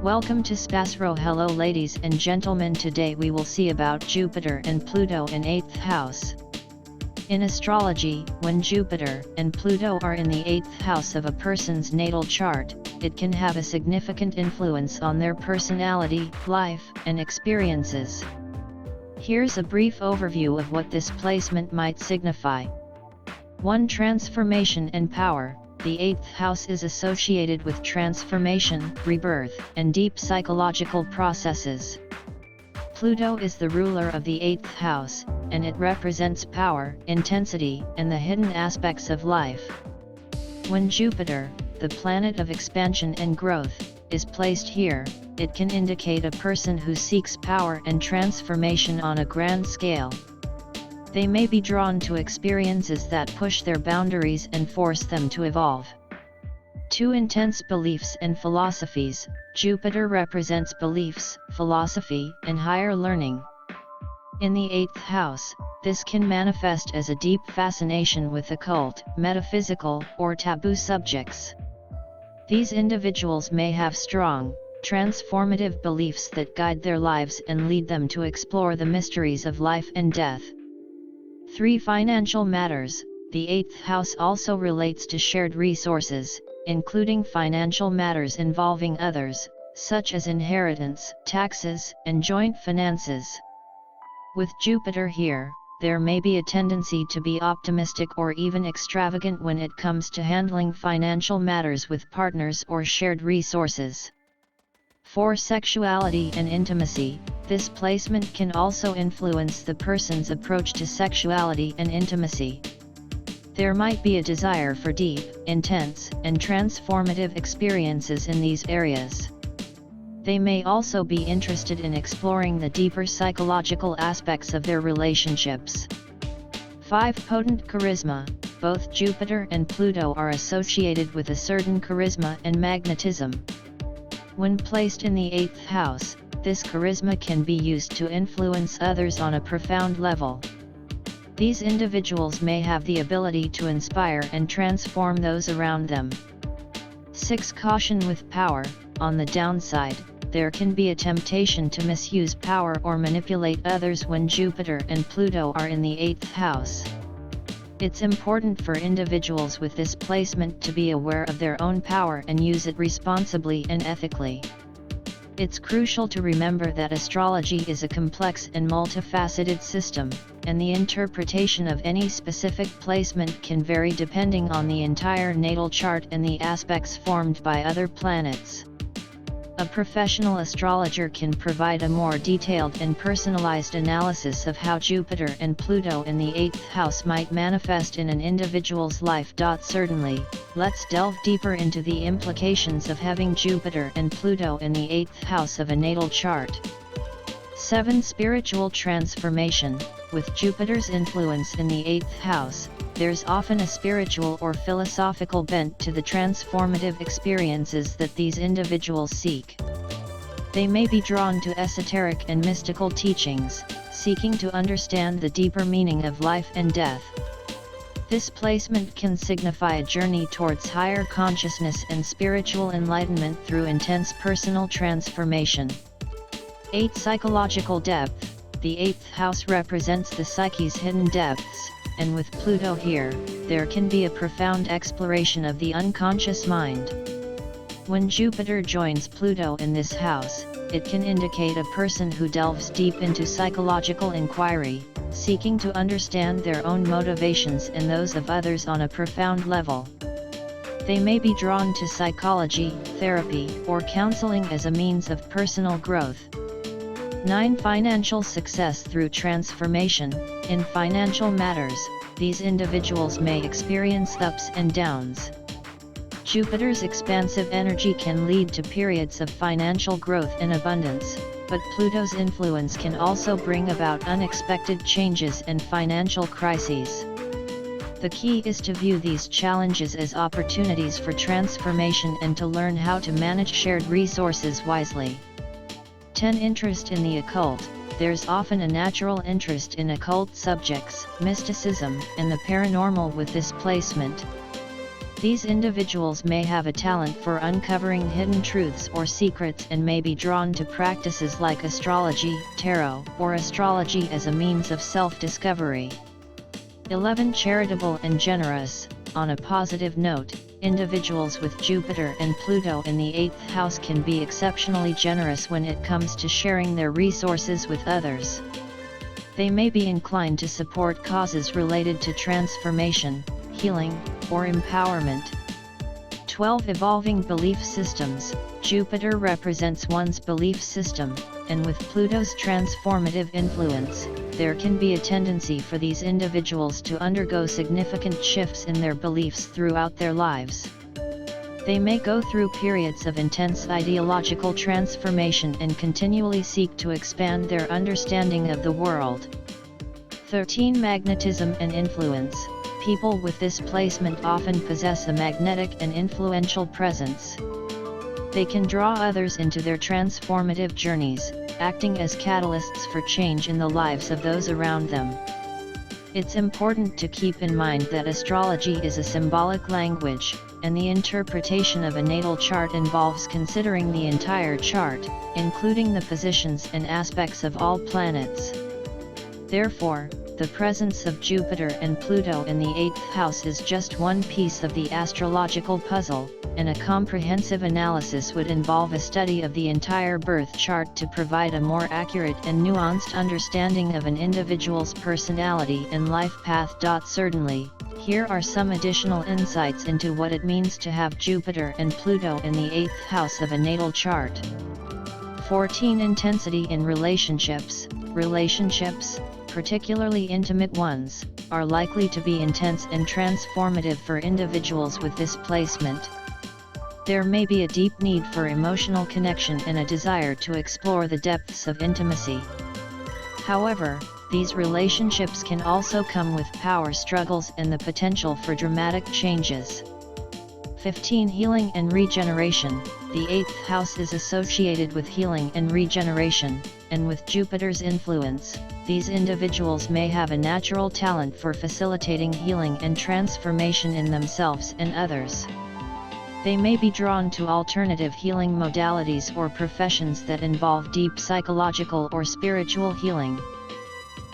Welcome to SPASRO. Hello ladies and gentlemen, today we will see about Jupiter and Pluto in 8th house. In astrology, when Jupiter and Pluto are in the 8th house of a person's natal chart, it can have a significant influence on their personality, life, and experiences. Here's a brief overview of what this placement might signify. 1. Transformation and power. The 8th house is associated with transformation, rebirth, and deep psychological processes. Pluto is the ruler of the 8th house, and it represents power, intensity, and the hidden aspects of life. When Jupiter, the planet of expansion and growth, is placed here, it can indicate a person who seeks power and transformation on a grand scale. They may be drawn to experiences that push their boundaries and force them to evolve. 2. Intense beliefs and philosophies. Jupiter represents beliefs, philosophy, and higher learning. In the 8th house, this can manifest as a deep fascination with occult, metaphysical, or taboo subjects. These individuals may have strong, transformative beliefs that guide their lives and lead them to explore the mysteries of life and death. 3. Financial matters. The 8th house also relates to shared resources, including financial matters involving others, such as inheritance, taxes, and joint finances. With Jupiter here, there may be a tendency to be optimistic or even extravagant when it comes to handling financial matters with partners or shared resources. 4. Sexuality and intimacy. This placement can also influence the person's approach to sexuality and intimacy. There might be a desire for deep, intense, and transformative experiences in these areas. They may also be interested in exploring the deeper psychological aspects of their relationships. 5. Potent charisma. Both Jupiter and Pluto are associated with a certain charisma and magnetism. When placed in the 8th house, this charisma can be used to influence others on a profound level. These individuals may have the ability to inspire and transform those around them. 6. Caution with power. On the downside, there can be a temptation to misuse power or manipulate others when Jupiter and Pluto are in the 8th house. It's important for individuals with this placement to be aware of their own power and use it responsibly and ethically. It's crucial to remember that astrology is a complex and multifaceted system, and the interpretation of any specific placement can vary depending on the entire natal chart and the aspects formed by other planets. A professional astrologer can provide a more detailed and personalized analysis of how Jupiter and Pluto in the 8th house might manifest in an individual's life. Certainly, let's delve deeper into the implications of having Jupiter and Pluto in the 8th house of a natal chart. 7. Spiritual transformation. With Jupiter's influence in the 8th house, there's often a spiritual or philosophical bent to the transformative experiences that these individuals seek. They may be drawn to esoteric and mystical teachings, seeking to understand the deeper meaning of life and death. This placement can signify a journey towards higher consciousness and spiritual enlightenment through intense personal transformation. 8. Psychological depth. The 8th house represents the psyche's hidden depths, and with Pluto here, there can be a profound exploration of the unconscious mind. When Jupiter joins Pluto in this house, it can indicate a person who delves deep into psychological inquiry, seeking to understand their own motivations and those of others on a profound level. They may be drawn to psychology, therapy, or counseling as a means of personal growth. 9. Financial success through transformation. In financial matters, these individuals may experience ups and downs. Jupiter's expansive energy can lead to periods of financial growth and abundance, but Pluto's influence can also bring about unexpected changes and financial crises. The key is to view these challenges as opportunities for transformation and to learn how to manage shared resources wisely. 10. Interest in the occult. There's often a natural interest in occult subjects, mysticism, and the paranormal with this placement. These individuals may have a talent for uncovering hidden truths or secrets and may be drawn to practices like astrology, tarot, or astrology as a means of self-discovery. 11. Charitable and generous. On a positive note, individuals with Jupiter and Pluto in the 8th house can be exceptionally generous when it comes to sharing their resources with others. They may be inclined to support causes related to transformation, healing, or empowerment. 12. Evolving belief systems. Jupiter represents one's belief system, and with Pluto's transformative influence, there can be a tendency for these individuals to undergo significant shifts in their beliefs throughout their lives. They may go through periods of intense ideological transformation and continually seek to expand their understanding of the world. 13. Magnetism and influence. People with this placement often possess a magnetic and influential presence. They can draw others into their transformative journeys, acting as catalysts for change in the lives of those around them. It's important to keep in mind that astrology is a symbolic language, and the interpretation of a natal chart involves considering the entire chart, including the positions and aspects of all planets. Therefore, the presence of Jupiter and Pluto in the 8th house is just one piece of the astrological puzzle, and a comprehensive analysis would involve a study of the entire birth chart to provide a more accurate and nuanced understanding of an individual's personality and life path. Certainly, here are some additional insights into what it means to have Jupiter and Pluto in the 8th house of a natal chart. 14. Intensity in relationships. Relationships, particularly intimate ones, are likely to be intense and transformative for individuals with this placement. There may be a deep need for emotional connection and a desire to explore the depths of intimacy. However, these relationships can also come with power struggles and the potential for dramatic changes. 15. Healing and regeneration. The 8th house is associated with healing and regeneration, and with Jupiter's influence, these individuals may have a natural talent for facilitating healing and transformation in themselves and others. They may be drawn to alternative healing modalities or professions that involve deep psychological or spiritual healing.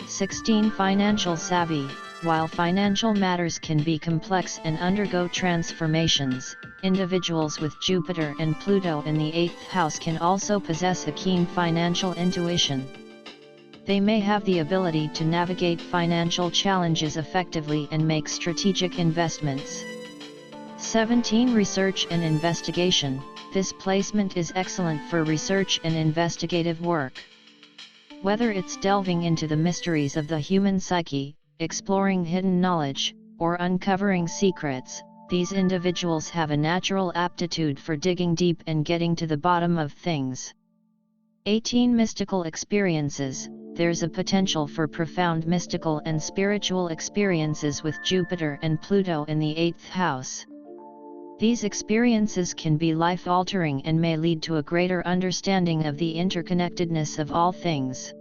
16. Financial savvy. While financial matters can be complex and undergo transformations, individuals with Jupiter and Pluto in the 8th house can also possess a keen financial intuition. They may have the ability to navigate financial challenges effectively and make strategic investments. 17. Research and investigation. This placement is excellent for research and investigative work. Whether it's delving into the mysteries of the human psyche, exploring hidden knowledge, or uncovering secrets, these individuals have a natural aptitude for digging deep and getting to the bottom of things. 18. Mystical experiences. There's a potential for profound mystical and spiritual experiences with Jupiter and Pluto in the 8th house. These experiences can be life-altering and may lead to a greater understanding of the interconnectedness of all things.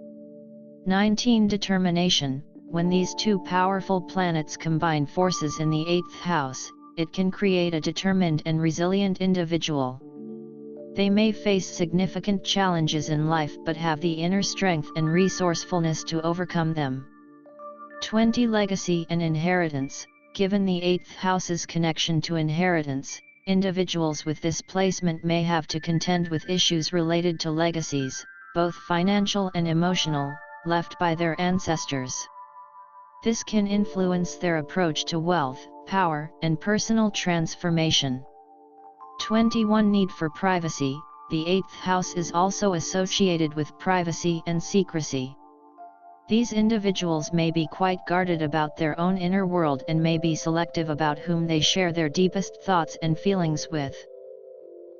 19. Determination. When these two powerful planets combine forces in the 8th house, it can create a determined and resilient individual. They may face significant challenges in life but have the inner strength and resourcefulness to overcome them. 20. Legacy and inheritance. Given the 8th house's connection to inheritance, individuals with this placement may have to contend with issues related to legacies, both financial and emotional, left by their ancestors. This can influence their approach to wealth, power, and personal transformation. 21. Need for privacy. The 8th house is also associated with privacy and secrecy. These individuals may be quite guarded about their own inner world and may be selective about whom they share their deepest thoughts and feelings with.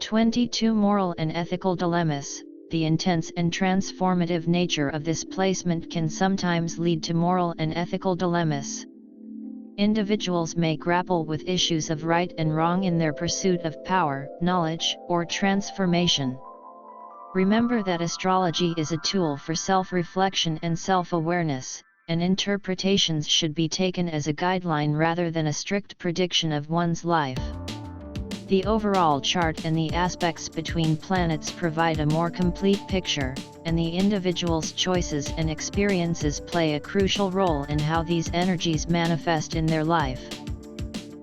22. Moral and ethical dilemmas. The intense and transformative nature of this placement can sometimes lead to moral and ethical dilemmas. Individuals may grapple with issues of right and wrong in their pursuit of power, knowledge, or transformation. Remember that astrology is a tool for self-reflection and self-awareness, and interpretations should be taken as a guideline rather than a strict prediction of one's life. The overall chart and the aspects between planets provide a more complete picture, and the individual's choices and experiences play a crucial role in how these energies manifest in their life.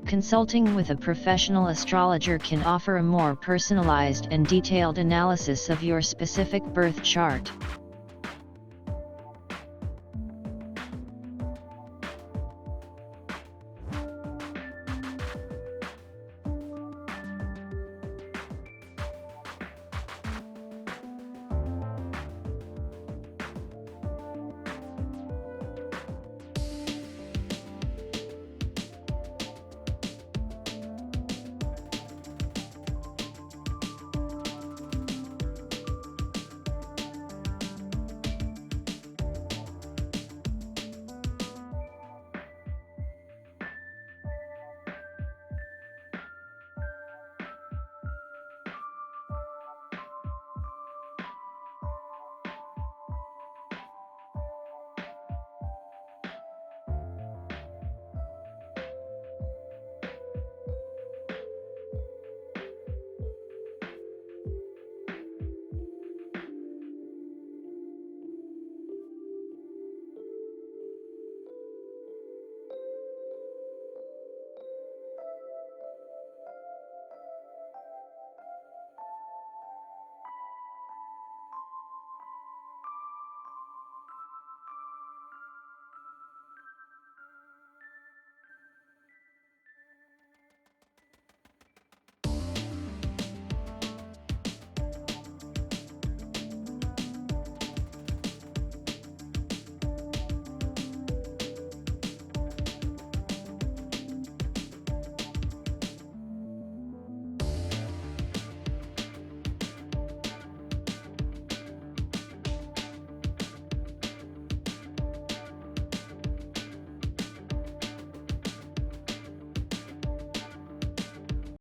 Consulting with a professional astrologer can offer a more personalized and detailed analysis of your specific birth chart.